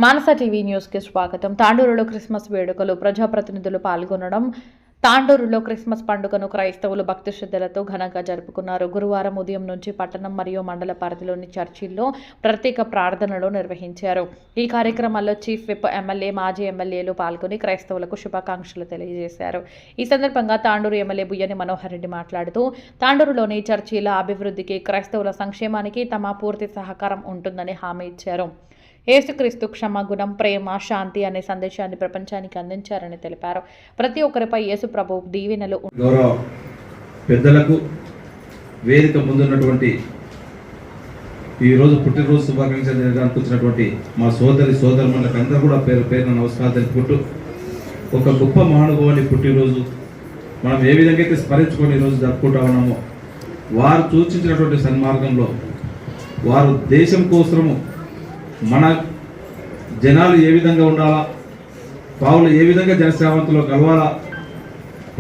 మానస TV news కి స్వాగతం. తాండూరులో Christmas వేడుకలు ప్రజాప్రతినిధులు పాల్గొనడం. తాండూరులో క్రిస్మస్ పండుగను క్రైస్తవులు భక్తి శ్రద్ధలతో ఘనంగా జరుపుకున్నారు. గురువారం ఉదయం నుంచి పట్టణం మరియు మండల పరిధిలోని చర్చిల్లో ప్రత్యేక ప్రార్థనలు నిర్వహించారు. ఈ కార్యక్రమాల్లో చీఫ్ విప్ ఎమ్మెల్యే, మాజీ ఎమ్మెల్యేలు పాల్గొని క్రైస్తవులకు శుభాకాంక్షలు తెలియజేశారు. ఈ సందర్భంగా తాండూరు ఎమ్మెల్యే బుయ్యని మనోహర్ రెడ్డి మాట్లాడుతూ, తాండూరులోని చర్చిల అభివృద్ధికి, క్రైస్తవుల సంక్షేమానికి తమ పూర్తి సహకారం ఉంటుందని హామీ ఇచ్చారు. యేసుక్రీస్తు క్షమాగుణం, ప్రేమ, శాంతి అనే సందేశాన్ని ప్రపంచానికి అందించారని తెలిపారు. ప్రతి ఒక్కరిపై యేసు ప్రభు దీవెనలు. గౌరవ పెద్దలకు, వేదిక ముందున్నటువంటి ఈరోజు పుట్టినరోజు శుభాకాంక్షలు వచ్చినటువంటి మా సోదరులకు అందరూ కూడా పేరు పేరున నమస్కారం తెలుపుకుంటూ, ఒక గొప్ప మహానుభావుని పుట్టినరోజు మనం ఏ విధంగా అయితే స్మరించుకొని ఈరోజు జరుపుకుంటా ఉన్నామో, వారు సూచించినటువంటి సన్మార్గంలో వారు దేశం కోసము మన జనాలు ఏ విధంగా ఉండాలా, పావులు ఏ విధంగా జనసేవంతులో కలవాలా,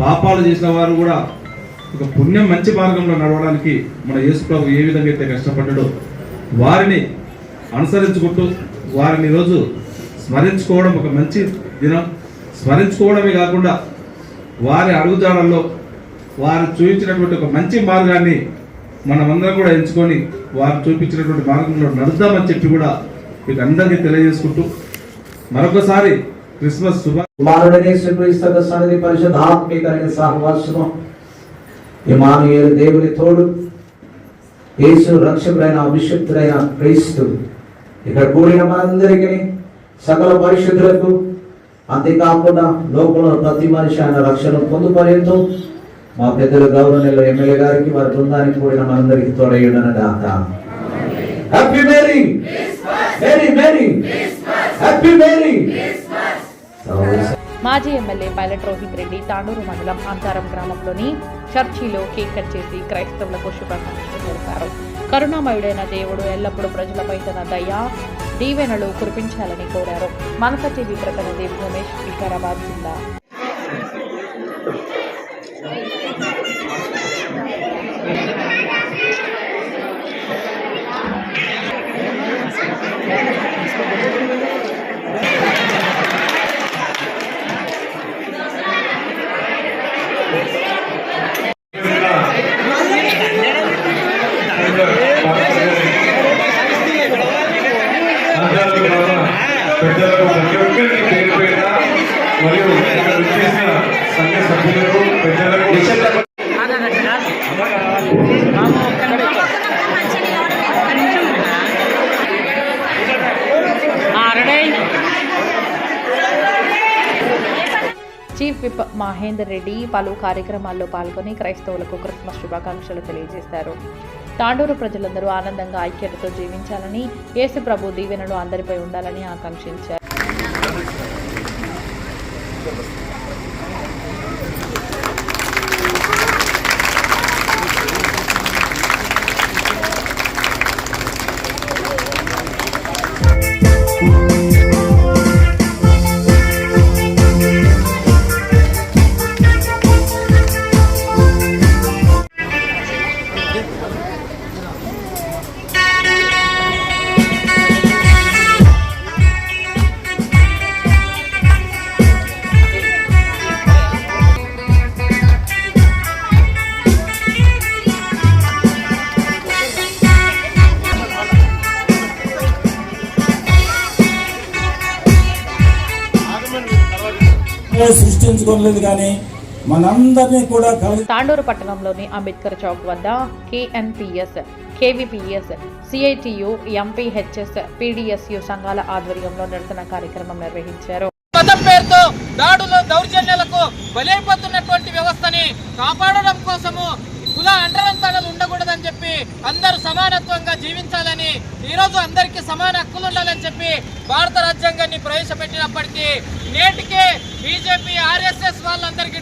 పాపాలు చేసిన వారు కూడా ఒక పుణ్యం మంచి మార్గంలో నడవడానికి మన యేసు ప్రభు ఏ విధంగా అయితే కష్టపడ్డాడో వారిని అనుసరించుకుంటూ వారిని ఈరోజు స్మరించుకోవడం ఒక మంచి దినం. స్మరించుకోవడమే కాకుండా వారి అడుగుజాడల్లో వారు చూపించినటువంటి ఒక మంచి మార్గాన్ని మనమందరం కూడా ఎంచుకొని వారు చూపించినటువంటి మార్గంలో నడుద్దామని చెప్పి కూడా మీకు అందరికీ తెలియజేసుకుంటూ మరొకసారి క్రిస్మస్ సహవాసము, ఇమ్మానుయేలు దేవుని తోడు, యేసు రక్షకుడైన అభిషిక్తుడైన క్రీస్తు ఇక్కడ కూడిన మనందరికీ, సకల పరిశుద్ధులకు, అంతేకాకుండా లోకంలో ప్రతి మనిషి ఆయన రక్షణ పొందుపరేంతో మా పెద్దల గౌరవనీయులు ఎమ్మెల్యే గారికి, వారి బృందానికి కూడిన మనందరికీ తోడయ్యుడన దాత. హ్యాపీ మేరీ మేరీ మేరీ హ్యాపీ మేరీ. మాజీ ఎమ్మెల్యే పైలట్ రోహిత్ రెడ్డి తాండూరు మండలం అంతారం గ్రామంలోని చర్చిలో కేక్ కట్ చేసి క్రైస్తవులకు శుభాకాంక్షలు తెలిపారు. కరుణామయుడైన దేవుడు ఎల్లప్పుడూ ప్రజలపై తన దయ, దీవెనలు కురిపించాలని కోరారు. మానస టీవీ ప్రతినిధి భూమేష్, వికారాబాద్ జిల్లా. పెద్దలకు ప్రతి ఒక్కరికి పేరు పేరున మరియు ఇక్కడ వచ్చేసిన సంఘ సభ్యులకు, పెద్దలకు చీఫ్ విప్ మహేందర్ రెడ్డి పలు కార్యక్రమాల్లో పాల్గొని క్రైస్తవులకు క్రిస్మస్ శుభాకాంక్షలు తెలియజేశారు. తాండూరు ప్రజలందరూ ఆనందంగా, ఐక్యతతో జీవించాలని, యేసు ప్రభు దీవెనలు అందరిపై ఉండాలని ఆకాంక్షించారు. సృష్టించుకోలేదు కానీ మనందరినీ కూడా. తాండూరు పట్టణంలోని అంబేద్కర్ చౌక్ వద్ద KNPS, KVPS, CITU, MPHS, PDSU సంఘాల ఆధ్వర్యంలో నిరసన కార్యక్రమం నిర్వహించారు. మతం పేరుతో దాడులు, దౌర్జన్యాలకు బలైపోతున్నటువంటి వ్యవస్థని కాపాడడం కోసము కుల అంటరంతాలు ఉండకూడదని చెప్పి, అందరూ సమానత్వంగా జీవించాలని, ఈరోజు అందరికీ సమాన హక్కులు ఉండాలని చెప్పి భారత రాజ్యాంగాన్ని ప్రవేశపెట్టినప్పటికీ నేటికే బీజేపీ, RSS వాళ్ళందరికీ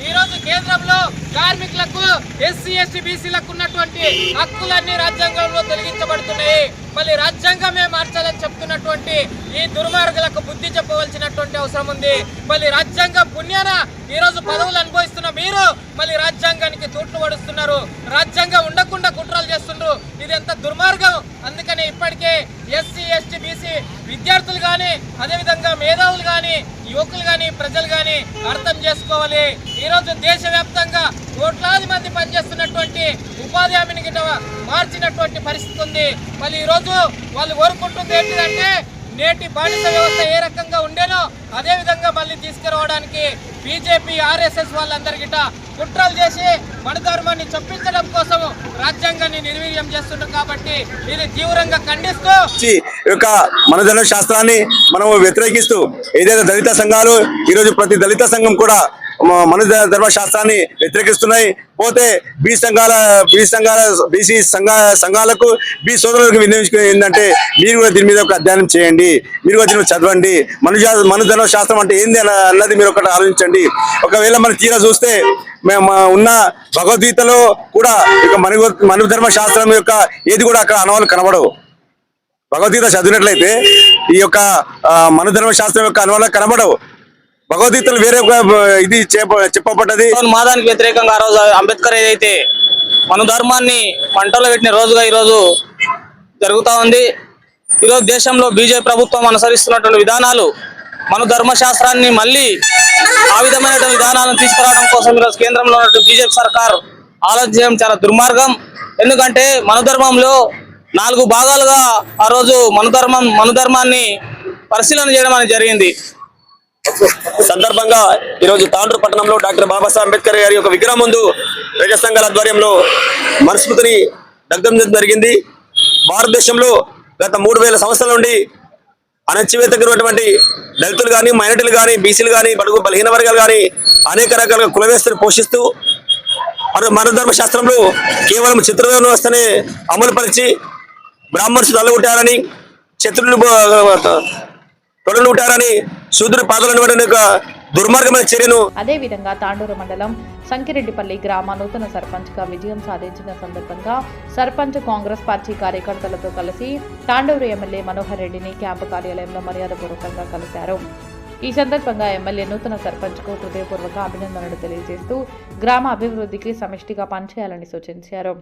ఈరోజు కేంద్రంలో కార్మికులకు, SC, ST, BCలకు ఉన్నటువంటి హక్కులన్నీ రాజ్యాంగంలో తొలగించబడుతున్నాయి. మళ్ళీ రాజ్యాంగమే మార్చాలని చెప్తున్నటువంటి ఈ దుర్మార్గులకు బుద్ధి చెప్పవలసినటువంటి అవసరం ఉంది. మళ్ళీ రాజ్యాంగం పుణ్యాన ఈరోజు పదవులు అనుభవిస్తున్న మీరు మళ్ళీ రాజ్యాంగానికి తూట్లు పడుతున్నారు. రాజ్యాంగం ఉండకుండా కుట్రలు చేస్తున్నారు. ఇది ఎంత దుర్మార్గం అందుకని ఇప్పటికే ఎస్సీ ఎస్టీ బీసీ విద్యార్థులు కానీ అదేవిధంగా మేధావులు కానీ యువకులు కానీ ప్రజలు కానీ అర్థం చేసుకోవాలి. ఈరోజు దేశవ్యాప్తంగా కోట్లాది మంది పనిచేస్తున్నటువంటి ఉపాధి హామీని గిట్ట మార్చినటువంటి పరిస్థితి ఉంది. మళ్ళీ ఈరోజు వాళ్ళు కోరుకుంటుంది ఏంటిదంటే నేటి బానిస వ్యవస్థ ఏ రకంగా ఉండేనో అదే విధంగా మళ్ళీ తీసుకురావడానికి బీజేపీ ఆర్ఎస్ఎస్ వాళ్ళందరి గిట్ట కుట్రలు చేసి మన ధర్మాన్ని చొప్పించడం కోసం రాజ్యాంగాన్ని నిర్వీర్యం చేస్తున్నారు. కాబట్టి ఇది తీవ్రంగా ఖండిస్తూ ఈ యొక్క మనధర్మ శాస్త్రాన్ని మనం వ్యతిరేకిస్తూ ఏదైతే దళిత సంఘాలు ఈరోజు ప్రతి దళిత సంఘం కూడా మన ధర్మ శాస్త్రాన్ని వ్యతిరేకిస్తున్నాయి. పోతే బీసీ సంఘాలకు బీ సోదరులకు వినియోగించుకునే ఏంటంటే మీరు కూడా దీని మీద ఒక అధ్యయనం చేయండి, మీరు కూడా దీన్ని చదవండి, మన ధర్మ శాస్త్రం అంటే ఏంది అన్నది మీరు ఒకటి ఆలోచించండి. ఒకవేళ మనం తీరా చూస్తే మేము ఉన్న భగవద్గీతలో కూడా ఇక మన ధర్మ శాస్త్రం యొక్క ఏది కూడా అక్కడ అనవాళ్ళు కనబడవు. భగవద్గీత చదివినట్లయితే ఈ యొక్క మన ధర్మ శాస్త్రం యొక్క అనువాదాలు కనబడవు. భగవద్గీతలు వేరే ఒక ఇది చెప్పబడ్డది. మాదానికి వ్యతిరేకంగా ఆ రోజు అంబేద్కర్ ఏదైతే మన ధర్మాన్ని పంటలో పెట్టిన రోజుగా ఈరోజు జరుగుతూ ఉంది. ఈరోజు దేశంలో బీజేపీ ప్రభుత్వం అనుసరిస్తున్నటువంటి విధానాలు మన ధర్మశాస్త్రాన్ని మళ్ళీ ఆ విధమైన విధానాలను తీసుకురావడం కోసం ఈరోజు కేంద్రంలో ఉన్నటువంటి బీజేపీ సర్కార్ ఆలోచించడం చాలా దుర్మార్గం. ఎందుకంటే మన ధర్మంలో 4 భాగాలుగా ఆ రోజు మన ధర్మాన్ని పరిశీలన చేయడం అనేది జరిగింది. సందర్భంగా ఈరోజు తాండూరు పట్టణంలో డాక్టర్ బాబాసాహెబ్ అంబేద్కర్ గారి యొక్క విగ్రహం ముందు ప్రజా సంఘాల ఆధ్వర్యంలో మనస్మృతిని దగ్ధం జరిగింది. భారతదేశంలో గత 3000 సంవత్సరాల నుండి అణచివేతమైనటువంటి దళితులు కానీ, మైనారిటీలు కానీ, బీసీలు కానీ, బడుగు బలహీన వర్గాలు కానీ అనేక రకాల కుల వ్యవస్థను పోషిస్తూ మన ధర్మ శాస్త్రంలో కేవలం చిత్రవేద వ్యవస్థనే అమలుపరిచి బ్రాహ్మణులు తలగొట్టారని, శత్రులు తొడలు ఉంటారని, శూద్రుడి పాదాలను యొక్క దుర్మార్గమైన చర్యను. అదే విధంగా తాండూరు మండలం సంకిరెడ్డిపల్లి గ్రామ నూతన సర్పంచ్ గా విజయం సాధించిన సందర్భంగా సర్పంచ్ కాంగ్రెస్ పార్టీ కార్యకర్తలతో కలిసి తాండూరు ఎమ్మెల్యే మనోహర్ రెడ్డిని క్యాంపు కార్యాలయంలో మర్యాదపూర్వకంగా కలిశారు. ఈ సందర్భంగా ఎమ్మెల్యే నూతన సర్పంచ్ కు హృదయపూర్వక అభినందనలు తెలియజేస్తూ గ్రామ అభివృద్ధికి సమిష్టిగా పనిచేయాలని సూచించారు.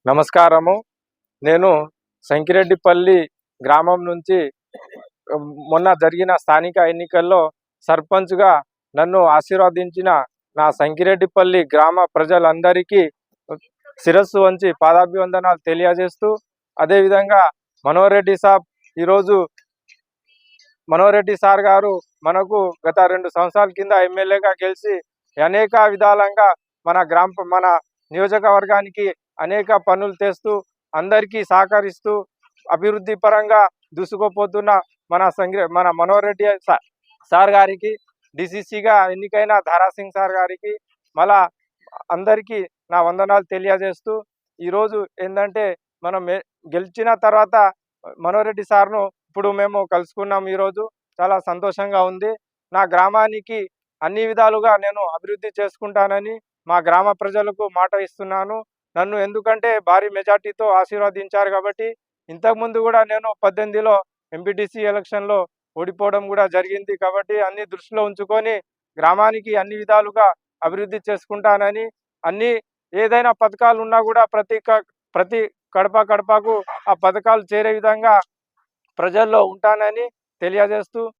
నమస్కారము. నేను సంకిరెడ్డిపల్లి గ్రామం నుంచి మొన్న జరిగిన స్థానిక ఎన్నికల్లో సర్పంచ్గా నన్ను ఆశీర్వదించిన నా సంకిరెడ్డిపల్లి గ్రామ ప్రజలందరికీ శిరస్సు వంచి పాదాభివందనాలు తెలియజేస్తూ, అదేవిధంగా మనోహర్ రెడ్డి సార్ గారు మనకు గత 2 సంవత్సరాల కింద ఎమ్మెల్యేగా గెలిచి అనేక విధాలంగా మన నియోజకవర్గానికి అనేక పనులు తెస్తూ అందరికీ సహకరిస్తూ అభివృద్ధి పరంగా దూసుకుపోతున్న మన మనోహర్ రెడ్డి సార్ గారికి, డిసిసిగా ఎన్నికైన ధారాసింగ్ సార్ గారికి మళ్ళా అందరికీ నా వందనాలు తెలియజేస్తూ, ఈరోజు ఏంటంటే మనం గెలిచిన తర్వాత మనోహర్ రెడ్డి సార్ను ఇప్పుడు మేము కలుసుకున్నాం. ఈరోజు చాలా సంతోషంగా ఉంది. నా గ్రామానికి అన్ని విధాలుగా నేను అభివృద్ధి చేసుకుంటానని మా గ్రామ ప్రజలకు మాట ఇస్తున్నాను. నన్ను ఎందుకంటే భారీ మెజార్టీతో ఆశీర్వదించారు కాబట్టి. ఇంతకుముందు కూడా నేను 18లో ఎంపీటీసీ ఎలక్షన్లో ఓడిపోవడం కూడా జరిగింది కాబట్టి అన్ని దృష్టిలో ఉంచుకొని గ్రామానికి అన్ని విధాలుగా అభివృద్ధి చేసుకుంటానని, ఏదైనా పథకాలు ఉన్నా కూడా ప్రతి కడపకు ఆ పథకాలు చేరే విధంగా ప్రజల్లో ఉంటానని తెలియజేస్తూ